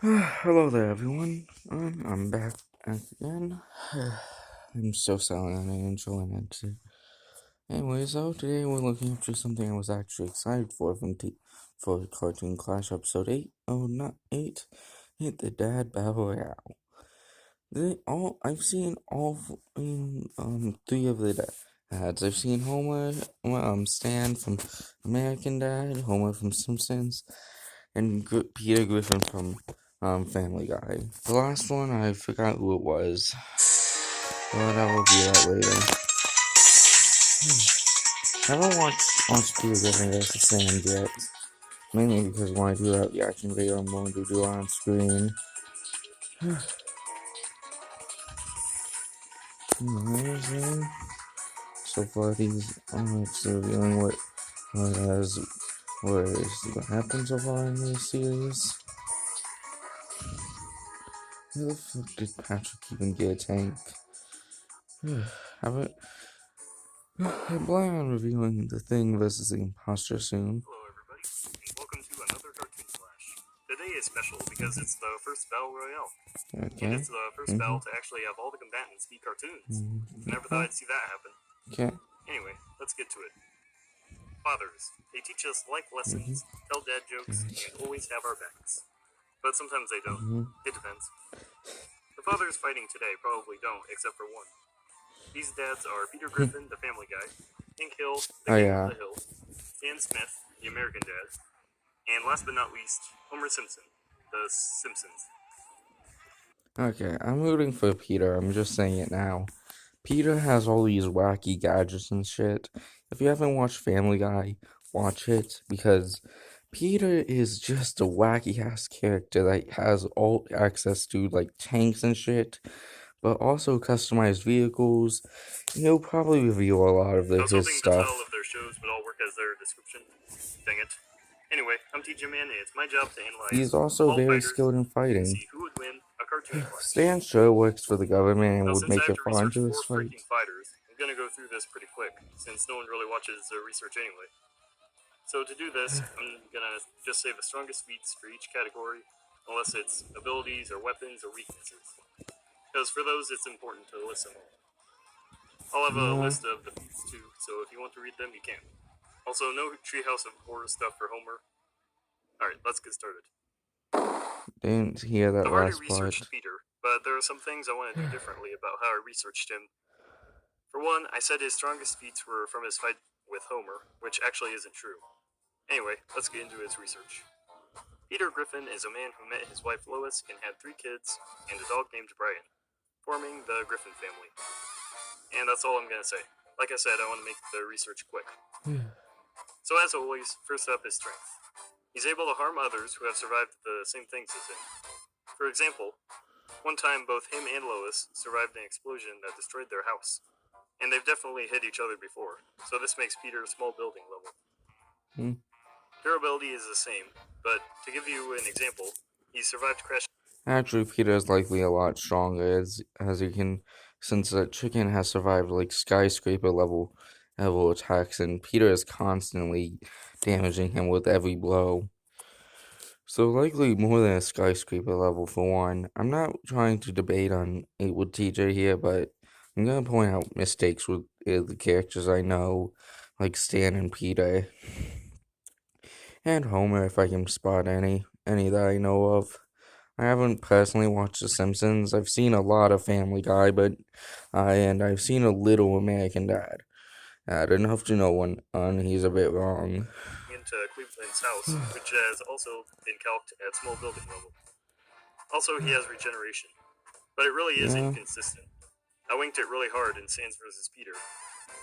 Hello there, everyone. I'm back again. I'm so silent and enjoying it. Anyway, so today we're looking up to something I was actually excited for Cartoon Clash episode 8. Oh, not 8. Hit the Dad Battle Royale. I've seen three of the dads. I've seen Homer, Stan from American Dad, Homer from Simpsons, and Peter Griffin from Family Guy. The last one, I forgot who it was, but I will do that later. I haven't watched Peter Griffin vs. Sand yet, mainly because when I do that reaction video, I'm going to do it on screen. So far, these it's revealing what happened so far in this series. Where the fuck did Patrick even get a tank? I plan on reviewing The Thing versus the Imposter soon. Hello everybody, and welcome to another Cartoon Clash. Today is special because it's the first Battle Royale. Okay. And it's the first battle to actually have all the combatants be cartoons. I never thought I'd see that happen. Okay. Anyway, let's get to it. Fathers. They teach us life lessons, tell dad jokes, and always have our backs. But sometimes they don't. It depends. The fathers fighting today probably don't, except for one. These dads are Peter Griffin, the Family Guy, Hank Hill, the King of the Hill, Stan Smith, the American Dad, and last but not least, Homer Simpson, the Simpsons. Okay, I'm rooting for Peter. I'm just saying it now. Peter has all these wacky gadgets and shit. If you haven't watched Family Guy, watch it because Peter is just a wacky ass character that has all access to like tanks and shit, but also customized vehicles. He'll probably review a lot of his stuff. The title of their shows would all work as their description. Dang it. Anyway, I'm tjman, and it's my job to analyze. He's also very skilled in fighting. See who would win a cartoon clash. Stan sure works for the government and would make it fun to this fight. Fighters, I'm gonna go through this pretty quick, since no one really watches the research anyway. So to do this, I'm gonna just say the strongest feats for each category, unless it's abilities or weapons or weaknesses. Because for those, it's important to list them all. I'll have a list of the feats too, so if you want to read them, you can. Also, no Treehouse of Horror stuff for Homer. Alright, let's get started. Didn't hear that I've already last researched part. Peter, but there are some things I want to do differently about how I researched him. For one, I said his strongest feats were from his fight with Homer, which actually isn't true. Anyway, let's get into his research. Peter Griffin is a man who met his wife Lois and had 3 kids and a dog named Brian, forming the Griffin family. And that's all I'm gonna say. Like I said, I want to make the research quick. So as always, first up is strength. He's able to harm others who have survived the same things as him. For example, one time both him and Lois survived an explosion that destroyed their house. And they've definitely hit each other before, so this makes Peter a small building level. Durability is the same, but to give you an example, he survived crash. Actually, Peter is likely a lot stronger, as you can, since that chicken has survived like skyscraper level attacks, and Peter is constantly damaging him with every blow. So likely more than a skyscraper level for one. I'm not trying to debate on it with TJ here, but I'm gonna point out mistakes with the characters I know, like Stan and Peter, and Homer if I can spot any that I know of. I haven't personally watched The Simpsons. I've seen a lot of Family Guy, and I've seen a little American Dad. Enough to know when he's a bit wrong. Into Cleveland's house, which has also been calced at small building level. Also, he has regeneration, but it really is inconsistent. I winked it really hard in Sans vs. Peter.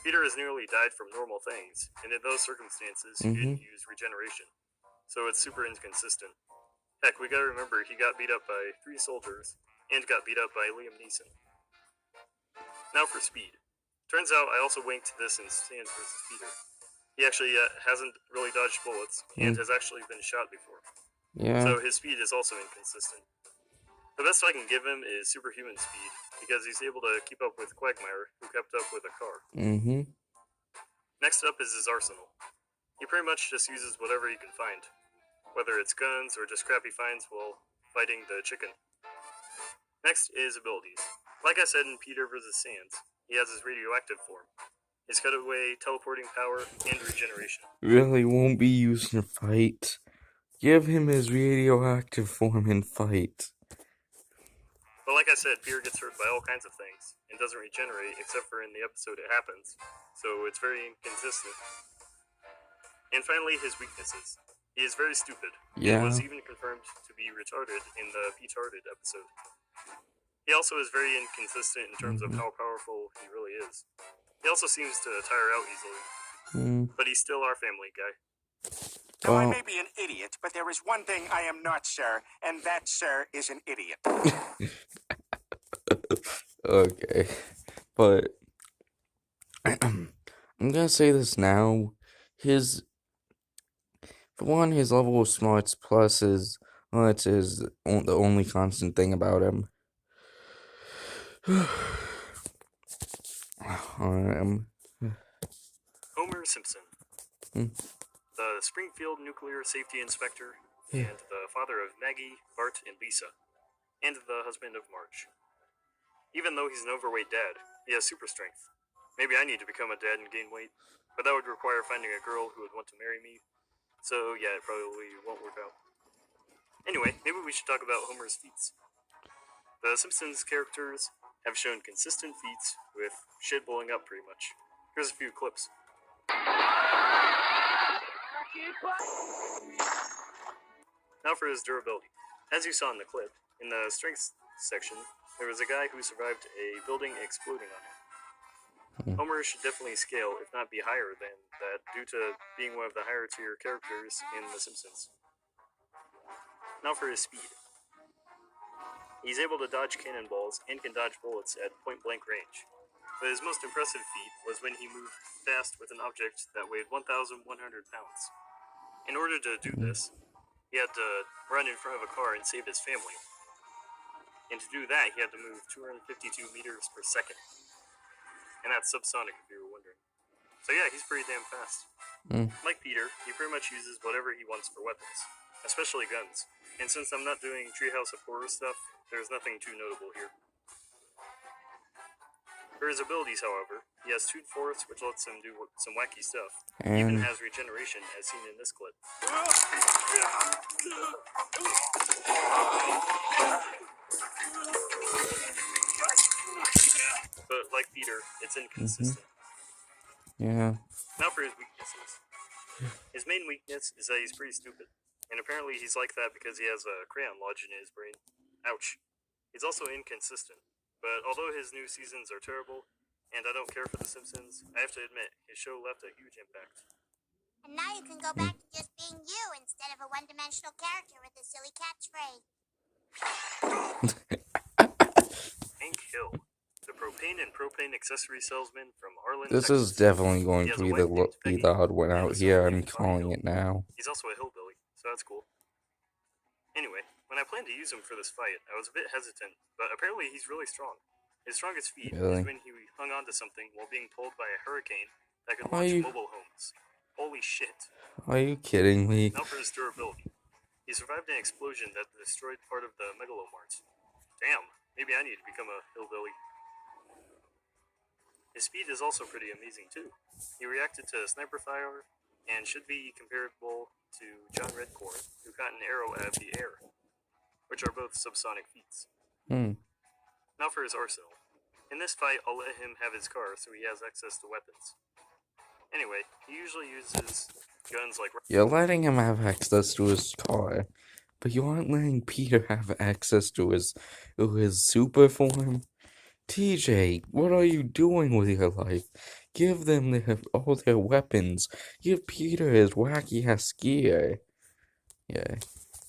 Peter has nearly died from normal things, and in those circumstances, he didn't use regeneration, so it's super inconsistent. Heck, we gotta remember he got beat up by 3 soldiers, and got beat up by Liam Neeson. Now for speed. Turns out I also winked this in Sans vs. Peter. He actually hasn't really dodged bullets, and has actually been shot before. So his speed is also inconsistent. The best I can give him is superhuman speed, because he's able to keep up with Quagmire, who kept up with a car. Next up is his arsenal. He pretty much just uses whatever he can find. Whether it's guns or just crappy finds, well, fighting the chicken. Next is abilities. Like I said in Peter vs. Sans, he has his radioactive form. His cutaway, teleporting power, and regeneration. Really won't be used in fight. Give him his radioactive form in fight. But like I said, Peter gets hurt by all kinds of things and doesn't regenerate except for in the episode it happens, so it's very inconsistent. And finally, his weaknesses. He is very stupid, and was even confirmed to be retarded in the Petarded episode. He also is very inconsistent in terms of how powerful he really is. He also seems to tire out easily, but he's still our family guy. Now, I may be an idiot, but there is one thing I am not, sir, and that, sir, is an idiot. Okay, but I'm gonna say this now. For one, his level of smarts plus his smarts is the only constant thing about him. Homer Simpson, the Springfield Nuclear Safety Inspector, and the father of Maggie, Bart, and Lisa, and the husband of Marge. Even though he's an overweight dad, he has super strength. Maybe I need to become a dad and gain weight, but that would require finding a girl who would want to marry me, so yeah, it probably won't work out. Anyway, maybe we should talk about Homer's feats. The Simpsons characters have shown consistent feats with shit blowing up pretty much. Here's a few clips. Now for his durability. As you saw in the clip, in the strength section, there was a guy who survived a building exploding on him. Homer should definitely scale, if not be higher than that, due to being one of the higher tier characters in The Simpsons. Now for his speed. He's able to dodge cannonballs and can dodge bullets at point-blank range. But his most impressive feat was when he moved fast with an object that weighed 1,100 pounds. In order to do this, he had to run in front of a car and save his family. And to do that, he had to move 252 meters per second. And that's subsonic, if you were wondering. So yeah, he's pretty damn fast. Like Peter, he pretty much uses whatever he wants for weapons, especially guns. And since I'm not doing Treehouse of Horror stuff, there's nothing too notable here. For his abilities, however, he has Toon Force, which lets him do some wacky stuff. He even has regeneration, as seen in this clip. But like Peter, it's inconsistent. Yeah. Now for his weaknesses. His main weakness is that he's pretty stupid. And apparently he's like that because he has a crayon lodged in his brain. Ouch. He's also inconsistent. But although his new seasons are terrible, and I don't care for The Simpsons, I have to admit, his show left a huge impact. And now you can go back to just being you instead of a one-dimensional character with a silly catchphrase. Hank Hill, the propane accessory salesman from Arlen, This Texas. is definitely going He to has a be wife named the Peggy, odd one and out a son here. I'm named Tommy calling Hill. it now. He's also a hillbilly, so that's cool. Anyway, when I planned to use him for this fight, I was a bit hesitant, but apparently he's really strong. His strongest feat is when he hung onto something while being pulled by a hurricane that could launch mobile homes. Holy shit. Are you kidding me? Now for his durability. He survived an explosion that destroyed part of the Megalomart. Damn, maybe I need to become a hillbilly. His speed is also pretty amazing too. He reacted to sniper fire and should be comparable to John Redcorn, who caught an arrow out of the air, which are both subsonic feats. Now for his arsenal. In this fight, I'll let him have his car so he has access to weapons. Anyway, he usually uses guns like... You're letting him have access to his car, but you aren't letting Peter have access to his super form? TJ, what are you doing with your life? Give them all their weapons. Give Peter his wacky-ass gear. Yeah.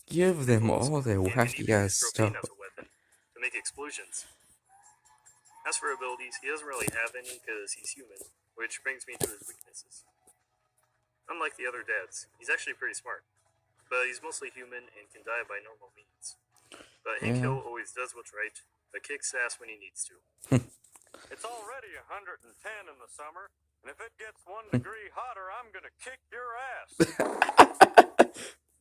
Give them all their wacky-ass stuff. As a weapon to make explosions. As for abilities, he doesn't really have any because he's human, which brings me to his weaknesses. Unlike the other dads, he's actually pretty smart, but he's mostly human and can die by normal means. But Hank Hill always does what's right, but kicks ass when he needs to. It's already 110 in the summer, and if it gets 1 degree hotter, I'm gonna kick your ass.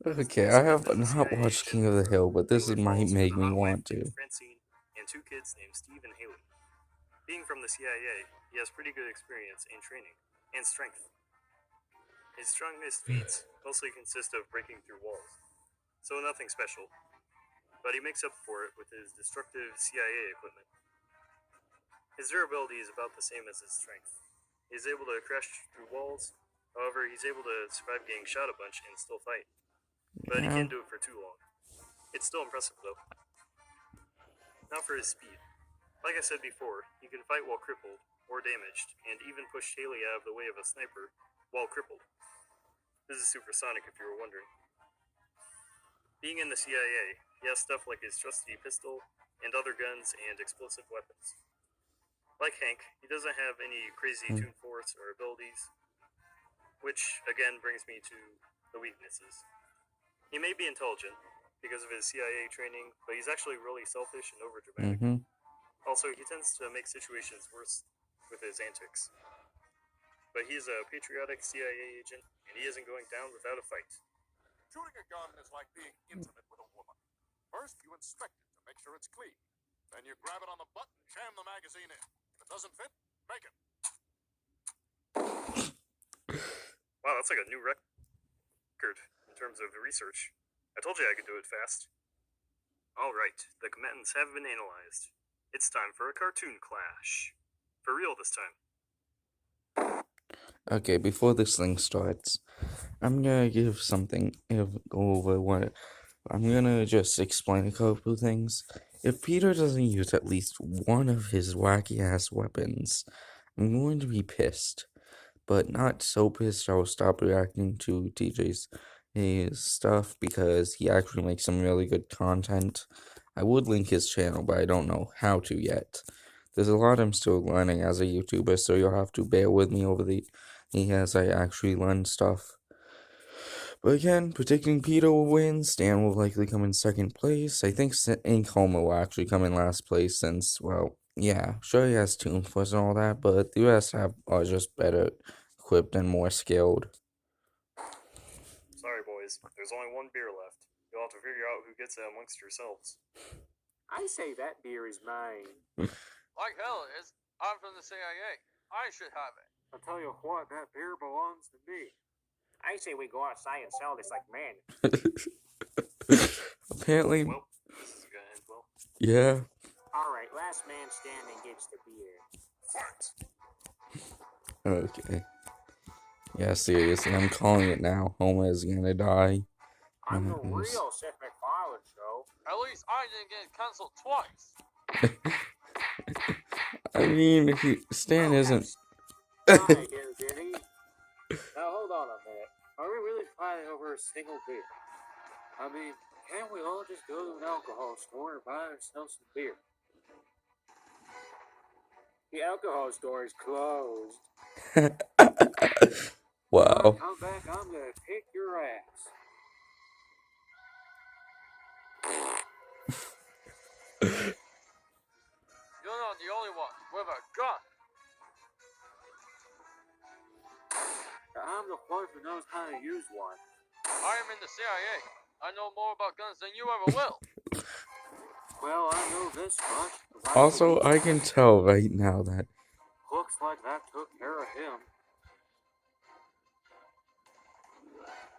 Okay, Also, I have as a not CIA watched agent, King of the Hill, but this Bingley might falls for make the me hot wife want named to. Francine and 2 kids named Steve and Haley. Being from the CIA, he has pretty good experience in training and strength. His strongest feats mostly consist of breaking through walls, so nothing special, but he makes up for it with his destructive CIA equipment. His durability is about the same as his strength. He's able to crash through walls, however, he's able to survive getting shot a bunch and still fight, but he Yeah. can't do it for too long. It's still impressive though. Now for his speed. Like I said before, he can fight while crippled or damaged, and even push Haley out of the way of a sniper while crippled. This is supersonic if you were wondering. Being in the CIA, he has stuff like his trusty pistol and other guns and explosive weapons. Like Hank, he doesn't have any crazy toon force or abilities, which again brings me to the weaknesses. He may be intelligent because of his CIA training, but he's actually really selfish and overdramatic. Mm-hmm. Also, he tends to make situations worse with his antics. But he's a patriotic CIA agent, and he isn't going down without a fight. Shooting a gun is like being intimate with a woman. First, you inspect it to make sure it's clean. Then you grab it on the butt and jam the magazine in. If it doesn't fit, make it. Wow, that's like a new record in terms of research. I told you I could do it fast. Alright, the combatants have been analyzed. It's time for a cartoon clash. For real this time. Okay, before this thing starts, I'm gonna go over what. I'm gonna just explain a couple things. If Peter doesn't use at least one of his wacky ass weapons, I'm going to be pissed. But not so pissed I'll stop reacting to TJ's stuff because he actually makes some really good content. I would link his channel, but I don't know how to yet. There's a lot I'm still learning as a YouTuber, so you'll have to bear with me as I actually learn stuff. But again, predicting Peter will win, Stan will likely come in second place. I think Homer will actually come in last place since, well, yeah, sure he has Toon Force and all that, but the rest are just better equipped and more skilled. Sorry, boys, there's only one beer left. You'll have to figure out who gets it amongst yourselves. I say that beer is mine. Like hell it is. I'm from the CIA. I should have it. I'll tell you what, that beer belongs to me. I say we go outside and sell this like men. Apparently, Well, this is gonna end well. yeah. Alright, last man standing gets the beer. Okay. Yeah, seriously, I'm calling it now. Homer is gonna die. I'm the real Seth MacFarlane show. At least I didn't get cancelled twice. I mean, Stan isn't. Hi, Diddy. Now hold on a minute. Are we really fighting over a single beer? I mean, can't we all just go to an alcohol store and buy ourselves some beer? The alcohol store is closed. Wow. Come back, I'm gonna kick your ass. You're not the only one with a gun. I'm the one who knows how to use one. I am in the CIA. I know more about guns than you ever will. Well, I know this much. Also, I can tell right now that Looks like that took care of him.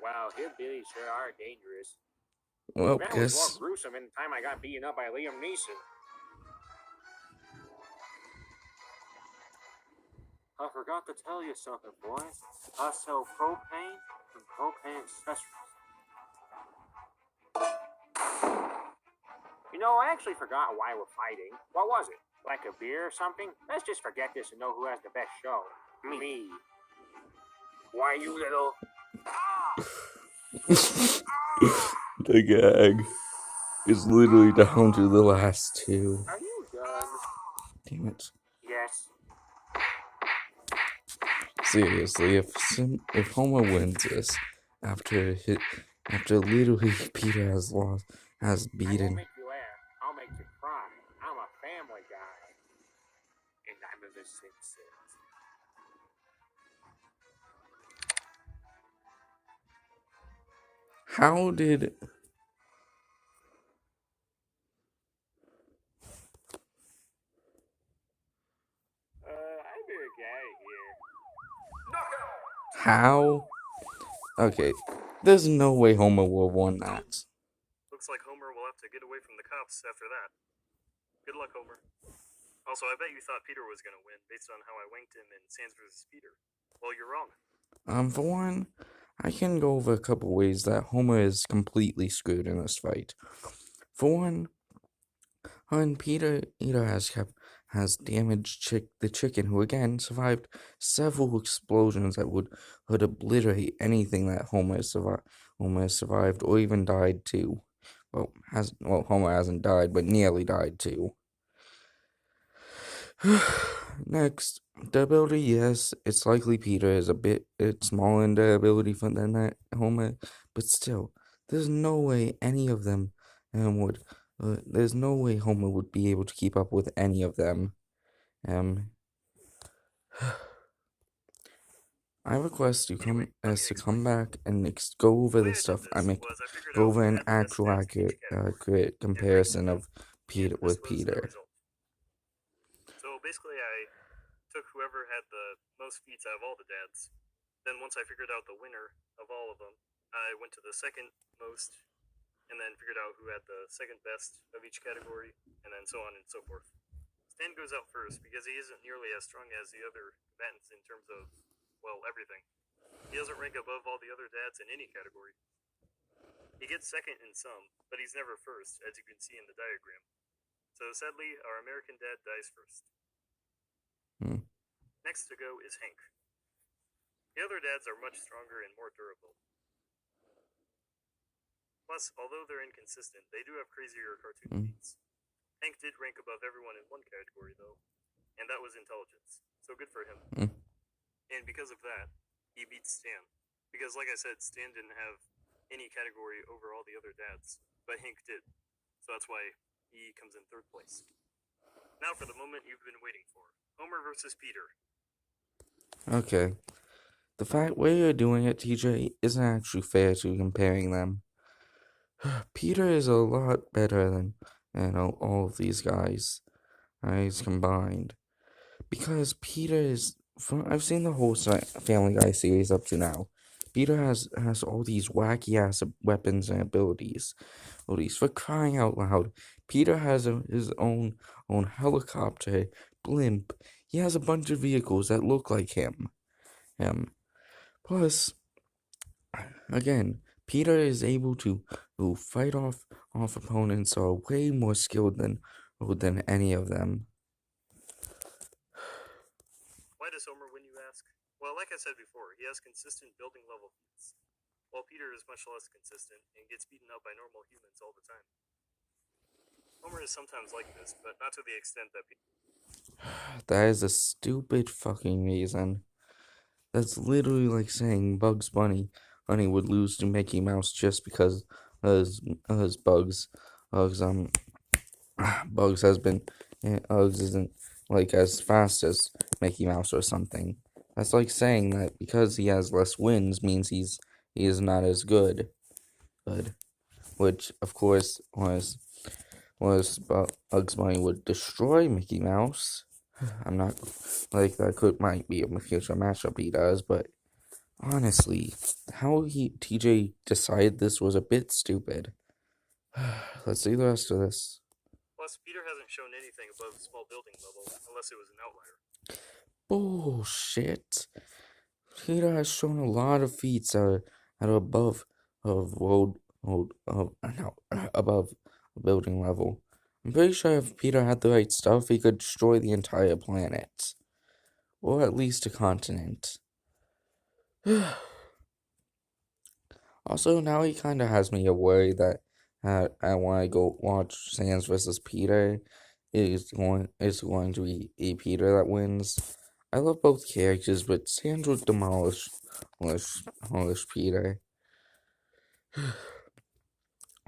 Wow, hillbillies sure are dangerous. well, That was more gruesome in the time I got beaten up by Liam Neeson. I forgot to tell you something, boys. I sell propane and propane accessories. You know, I actually forgot why we're fighting. What was it? Like a beer or something? Let's just forget this and know who has the best show. Me. Why, you little... the gag is literally down to the last two. Are you done? Damn it. Yes. Seriously, if Homer wins this after literally Peter has I won't beaten. make you laugh. I'll make you cry. I'm a family guy. And I'm in the Simpsons. How did... I'm your guy here. How? Okay, there's no way Homer will have won that. Looks like Homer will have to get away from the cops after that. Good luck, Homer. Also, I bet you thought Peter was gonna win based on how I winked him in Sans vs. Peter. Well, you're wrong. For one, I can go over a couple ways that Homer is completely screwed in this fight. For one, Peter has damaged the chicken, who again survived several explosions that would obliterate anything that Homer survived or even died too. Homer hasn't died, but nearly died too. Next, the ability, yes, it's likely Peter is it's smaller in the ability than that Homer, but still, there's no way any of them would. There's no way Homer would be able to keep up with any of them. Um, I request you to come back and go over The way the I did stuff. this was I figured Go out over who an had the best actual stats in each category accurate and ranked comparison them, of Peter and this with was the Peter. result. So basically, I took whoever had the most feats out of all the dads. Then once I figured out the winner of all of them, I went to the second most, and then figured out who had the second best of each category, and then so on and so forth. Stan goes out first because he isn't nearly as strong as the other combatants in terms of, well, everything. He doesn't rank above all the other dads in any category. He gets second in some, but he's never first, as you can see in the diagram. So sadly, our American dad dies first. Next to go is Hank. The other dads are much stronger and more durable. Plus, although they're inconsistent, they do have crazier cartoon feats. Hank did rank above everyone in one category, though, and that was intelligence, so good for him. And because of that, he beats Stan. Because, like I said, Stan didn't have any category over all the other dads, but Hank did. So that's why he comes in third place. Now for the moment you've been waiting for. Homer versus Peter. Okay. The way you're doing it, TJ, isn't actually fair to comparing them. Peter is a lot better than all of these guys combined. Because Peter is... I've seen the whole Family Guy series up to now. Peter has all these wacky ass weapons and abilities. For crying out loud. Peter has his own helicopter, blimp. He has a bunch of vehicles that look like him. Plus, again, Peter is able to fight off opponents who are way more skilled than any of them. Why does Homer win, you ask? Well, like I said before, he has consistent building level feats, while Peter is much less consistent and gets beaten up by normal humans all the time. Homer is sometimes like this, but not to the extent that Peter... That is a stupid fucking reason. That's literally like saying Bugs Bunny would lose to Mickey Mouse just because Bugs isn't like as fast as Mickey Mouse or something. That's like saying that because he has less wins means he is not as good. Which of course was Bugs Bunny would destroy Mickey Mouse. I'm not like that might be a future matchup he does, but honestly, how TJ decided this was a bit stupid. Let's see the rest of this. Plus, Peter hasn't shown anything above small building level, unless it was an outlier. Bullshit. Peter has shown a lot of feats that are above above building level. I'm pretty sure if Peter had the right stuff, he could destroy the entire planet. Or at least a continent. Also, now he kind of has me a worry that I want to go watch Sans vs. Peter. It's going to be Peter that wins. I love both characters, but Sans would demolish Peter.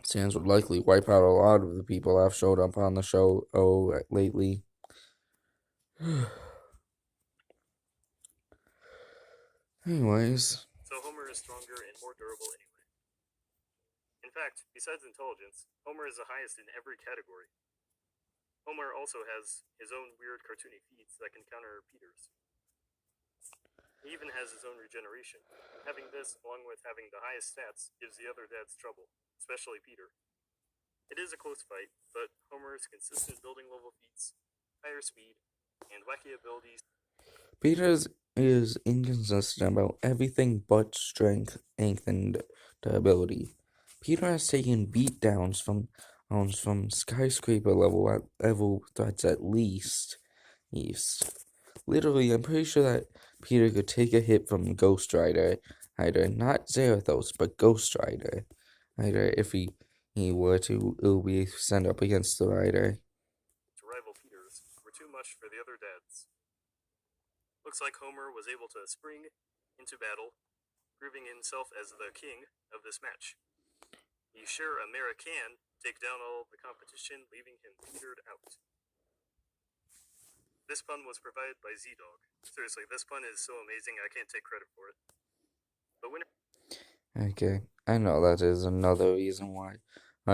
Sans would likely wipe out a lot of the people that have showed up on the show lately. Anyways. So Homer is stronger and more durable anyway. fact, besides intelligence, Homer is the highest in every category. Homer also has his own weird cartoony feats that can counter Peter's. He even has his own regeneration. Having this, along with having the highest stats, gives the other dads trouble, especially Peter. It is a close fight, but Homer's consistent building level feats, higher speed, and wacky abilities. Peter's is inconsistent about everything but strength and ability. Peter has taken beatdowns from skyscraper level threats at least. Literally, I'm pretty sure that Peter could take a hit from Ghost Rider, either not Zarathos, but Ghost Rider. Either if he were to, it would be sent up against the Rider. To rival Peter's were too much for the other dads. Looks like Homer was able to spring into battle, proving himself as the king of this match. He's sure Amira can take down all the competition, leaving him petered out. This pun was provided by Z-Dog. Seriously, this pun is so amazing, I can't take credit for it. The winner... Okay, I know that is another reason why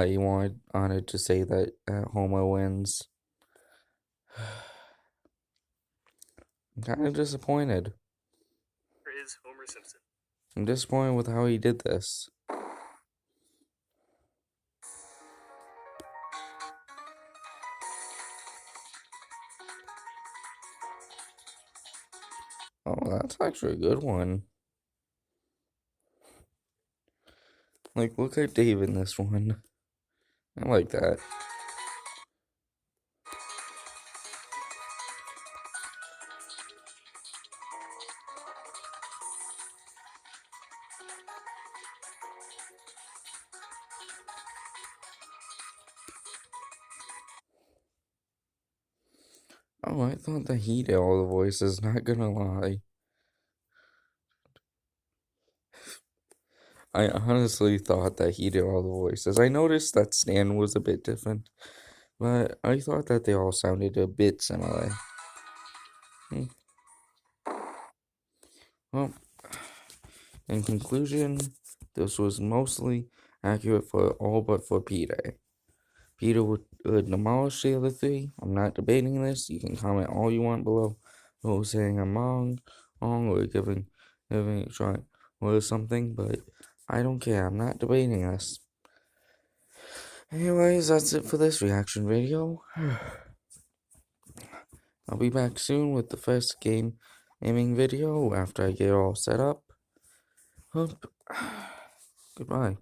you wanted to say that Homer wins. I'm kind of disappointed. is Homer Simpson. I'm disappointed with how he did this. Oh, that's actually a good one. Like, look at Dave in this one. I like that. Oh, I thought that he did all the voices, not gonna lie. I honestly thought that he did all the voices. I noticed that Stan was a bit different, but I thought that they all sounded a bit similar. Well, in conclusion, this was mostly accurate for all but for Peter. Peter would demolish the other three. I'm not debating this. You can comment all you want below saying I'm wrong, or giving a try or something, but I don't care. I'm not debating this. Anyways, that's it for this reaction video. I'll be back soon with the first gaming video after I get all set up. Goodbye.